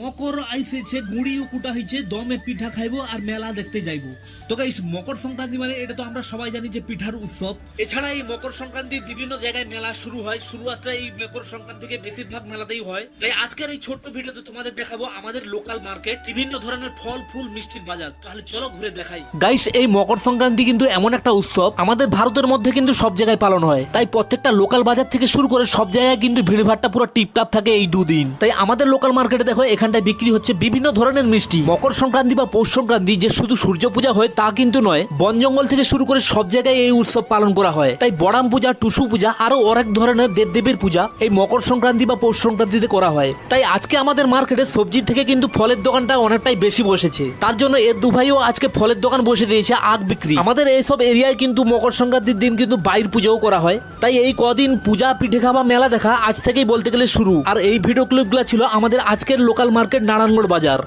মকর আইসেছে, গুড়িও কুটা হয়েছে, দমে পিঠা খাইবো আর মেলা দেখতে যাইবো। তো গাইস, মকর সংক্রান্তি মানে এটা তো আমরা সবাই জানি যে পিঠার উৎসব। এছাড়া এই মকর সংক্রান্তির বিভিন্ন জায়গায় মেলা শুরু হয়। শুরুয়াতটা এই মকর সংক্রান্তি থেকে বেশিরভাগ মেলাতেই হয়। তাই আজকের এই ছোট্ট ভিডিওতে তোমাদের দেখাবো আমাদের লোকাল মার্কেট, বিভিন্ন ধরনের ফল ফুল মিষ্টির বাজার। তাহলে চলো ঘুরে দেখাই। গাইস, এই মকর সংক্রান্তি কিন্তু এমন একটা উৎসব আমাদের ভারতের মধ্যে কিন্তু সব জায়গায় পালন হয়। তাই প্রত্যেকটা লোকাল বাজার থেকে শুরু করে সব জায়গায় কিন্তু ভিড়ভাড়টা পুরো টিপটাপ থাকে এই দুদিন। তাই আমাদের লোকাল মার্কেটে দেখো এখানটায় বিক্রি হচ্ছে বিভিন্ন ধরনের মিষ্টি। মকর সংক্রান্তি বা পৌষ সংক্রান্তি যে শুধু সূর্য পূজা হয় তা কিন্তু নয়, বন জঙ্গল থেকে শুরু করে সব জায়গায় এই উৎসব পালন করা হয়। তাই বড়াম পূজা, টুসু পূজা আরো অনেক ধরনের দেবদেবীর পূজা এই মকর সংক্রান্তি বা পৌষ সংক্রান্তিতে করা হয়। তাই আজকে আমাদের মার্কেটে সবজি থেকে কিন্তু ফলের দোকানটা অনেকটাই বেশি বসেছে। তার জন্য এর দুভাইও আজকে ফলের দোকান বসে দিয়েছে আগ বিক্রি। আমাদের এইসব এরিয়ায় কিন্তু মকর সংক্রান্তির দিন কিন্তু বাইর পুজোও করা হয়। তাই এই কদিন পূজা, পিঠে খাওয়া, মেলা দেখা আজ থেকেই বলতে গেলে শুরু। আর এই ভিডিও ক্লিপগুলো ছিল আমাদের আজকের লোকাল মার্কেট নারায়ণগড় বাজার।